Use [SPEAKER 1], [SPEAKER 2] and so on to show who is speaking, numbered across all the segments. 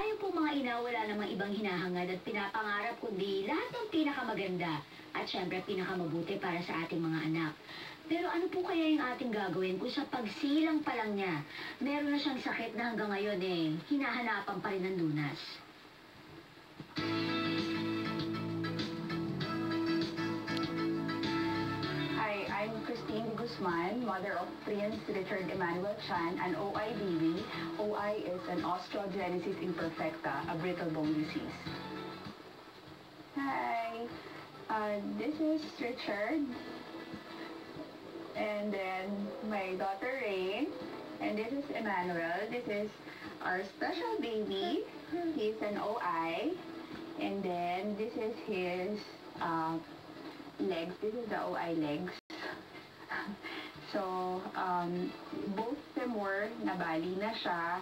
[SPEAKER 1] Tayo po mga ina, wala namang ibang hinahangad at pinapangarap kundi lahat ng pinakamaganda at syempre pinakamabuti para sa ating mga anak. Pero ano po kaya yung ating gagawin kung sa pagsilang pa lang niya, meron na siyang sakit na hanggang ngayon hinahanapan pa rin ng lunas?
[SPEAKER 2] Hi, I'm Christine Guzman, mother of Prince Richard Emmanuel Chan, an OI baby. OI is an osteogenesis imperfecta, a brittle bone disease. Hi, this is Richard, and then my daughter Rain, and this is Emmanuel. This is our special baby. He's an OI, and then this is his legs. This is the OI legs. So, both femur, nabali na siya,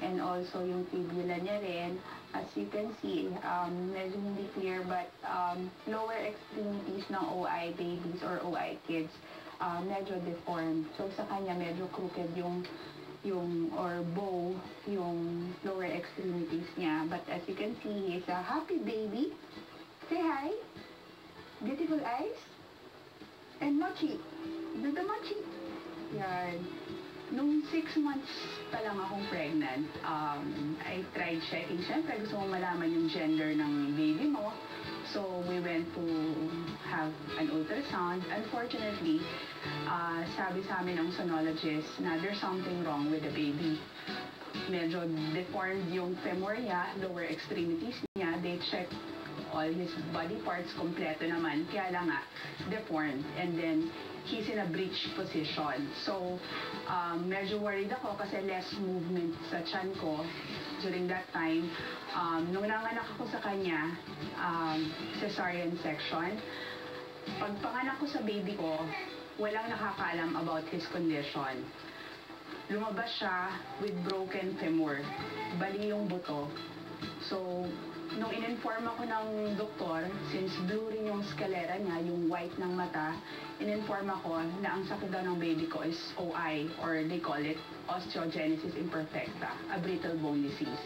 [SPEAKER 2] and also yung fibula niya rin. As you can see, medyo hindi clear, but lower extremities ng OI babies or OI kids, medyo deformed. So, sa kanya medyo crooked yung or bow yung lower extremities niya. But as you can see, he's a happy baby. Say hi. Beautiful eyes. And mochi. Do the mochi. Yan. Nung 6 months pa lang akong pregnant, I tried checking. Siyempre, gusto mo malaman yung gender ng baby mo. So, we went to have an ultrasound. Unfortunately, sabi sa amin ng sonologist na there's something wrong with the baby. Medyo deformed yung femur niya, lower extremities niya. They checked all his body parts, kompleto naman. Kaya lang nga, deformed. And then, he's in a breech position. So, medyo worried ako kasi less movement sa tiyan ko during that time. Nung nanganak ako sa kanya, cesarean section, pagpanganak ko sa baby ko, walang nakakaalam about his condition. Lumabas siya with broken femur, bali yung buto. So, nung in-inform ako ng doktor, since blue rin yung sclera niya, yung white ng mata, in-inform ako na ang sakit daw ng baby ko is OI, or they call it osteogenesis imperfecta, a brittle bone disease,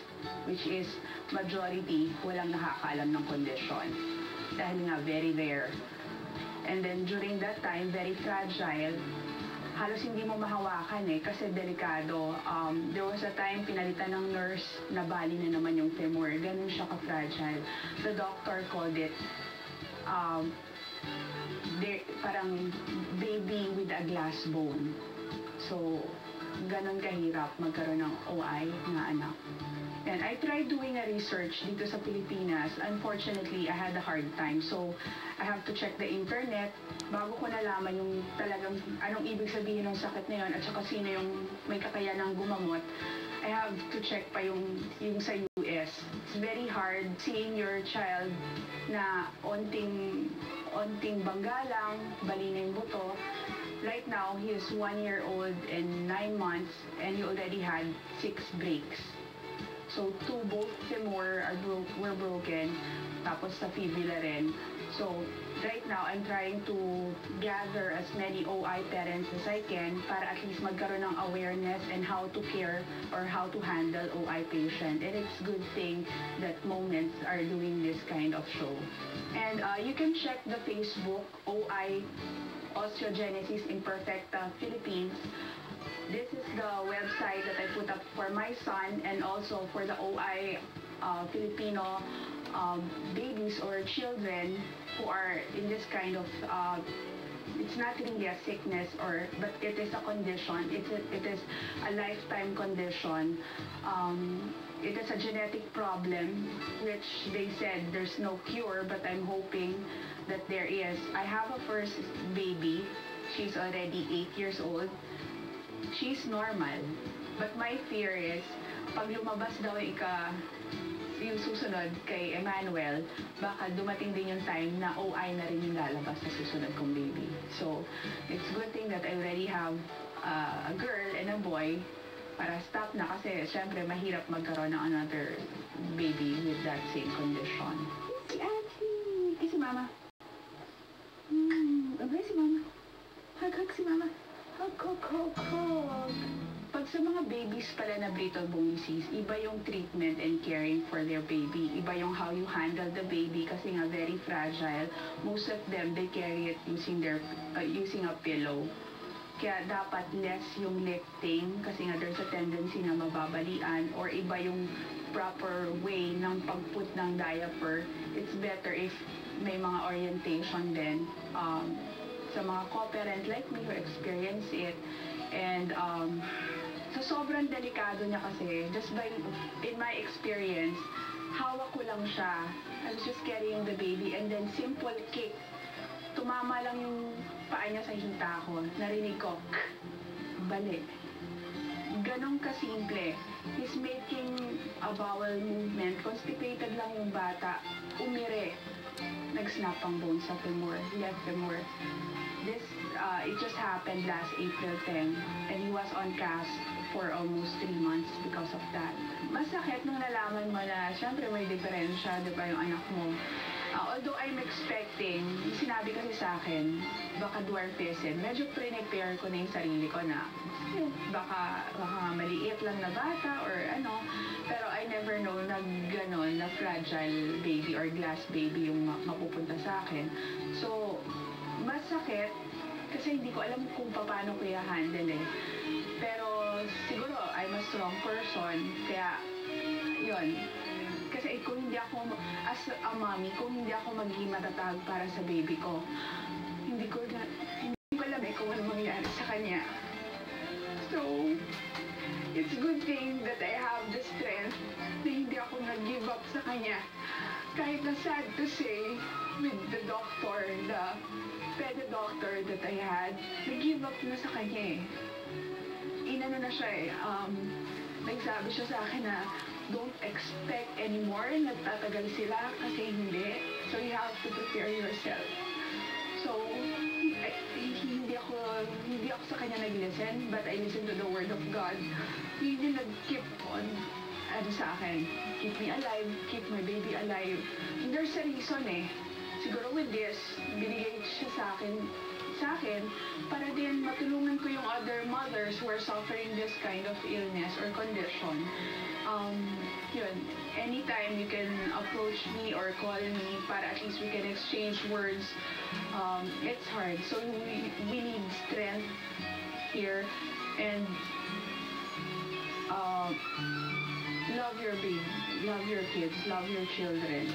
[SPEAKER 2] which is majority walang nakakaalam ng condition. Dahil nga very rare. And then during that time, very fragile. Halos hindi mo mahawakan kasi delikado. There was a time pinalitan ng nurse na bali na naman yung femur. Ganun siya ka-fragile. The doctor called it parang baby with a glass bone. So, ganun kahirap magkaroon ng OI na anak. And I tried doing a research dito sa Pilipinas. Unfortunately, I had a hard time. So, I have to check the internet bago ko nalaman yung talagang anong ibig sabihin ng sakit na yun at saka sino yung may kakayanang gumamot. I have to check pa yung sa US. It's very hard seeing your child na onting bangga lang, bali na yung buto. Right now, he is 1 year old and 9 months and he already had 6 breaks. So, both femur were broken, tapos sa fibula rin. So, right now, I'm trying to gather as many OI parents as I can para at least magkaroon ng awareness and how to care or how to handle OI patient. And it's a good thing that Moments are doing this kind of show. And you can check the Facebook OI Osteogenesis Imperfecta Philippines. This is the website that I put up for my son and also for the OI Filipino babies or children who are in this kind of, it's not really a sickness but it is a condition. It is a lifetime condition. It is a genetic problem which they said there's no cure, but I'm hoping that there is. I have a first baby. She's already 8 years old. She's normal. But my fear is, pag lumabas daw yung susunod kay Emmanuel, baka dumating din yung time na OI na rin yung lalabas sa susunod kong baby. So, it's a good thing that I already have a girl and a boy para stop na kasi syempre mahirap magkaroon ng another baby with that same condition. Si Achi! Si Mama. Okay, si Mama. Hug si Mama. Hug. Pag sa mga babies pala na brittle bone disease, iba yung treatment and caring for their baby. Iba yung how you handle the baby kasi nga very fragile. Most of them, they carry it using a pillow. Kaya dapat less yung lifting kasi nga there's a tendency na mababalian, or iba yung proper way ng pag-put ng diaper. It's better if may mga orientation din sa mga co-parent like me who experience it. And so sobrang delikado niya kasi, just in my experience, hawak ko lang siya. I was just carrying the baby and then simple kick. Tumama lang yung paa niya sa hita ko. Narinig ko, balik. Ganon kasimple. He's making a bowel movement. Constipated lang yung bata. Umire. Nag-snap ang bone sa femur, left femur. It just happened last April 10, and he was on cast for almost 3 months because of that. Masakit nung nalaman mo na, syempre may diferensya, di ba, yung anak mo. Although I'm expecting, sinabi kasi sa akin, baka dwarfism, medyo prepare ko na yung sarili ko na, baka maliit lang na bata or ano, pero I never know na gano'n, na fragile baby or glass baby yung mapupunta sa akin. So, masakit, kasi hindi ko alam kung paano ko i-handle eh. Pero siguro, I'm a strong person, kaya yun. Kasi kung hindi ako, as a mommy, kung hindi ako magiging matatag para sa baby ko, hindi ko alam eh kung ano mangyari sa kanya. So, it's a good thing that I have the strength na hindi ako nag-give up sa kanya. Kahit na sad to say, with the doctor, the pedi doctor that I had, nag-give up na sa kanya eh. Inano na siya eh, nagsabi siya sa akin na, don't expect anymore na tatagal sila kasi hindi. So you have to prepare yourself. So, hindi ako sa kanya nag-listen, but I listen to the word of God. Yun yung nag-keep on, sa akin. Keep me alive, keep my baby alive. And there's a reason eh. Siguro with this, binigay siya sa akin, para din matulungan ko yung other mothers who are suffering this kind of illness or condition. Yun, anytime you can approach me or call me para at least we can exchange words. It's hard, so we need strength here, and love your baby, love your kids, love your children.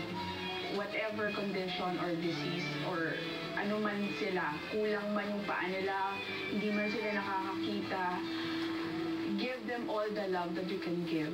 [SPEAKER 2] Whatever condition or disease or ano man sila, kulang man yung paa nila, hindi man sila nakakakita, give them all the love that you can give.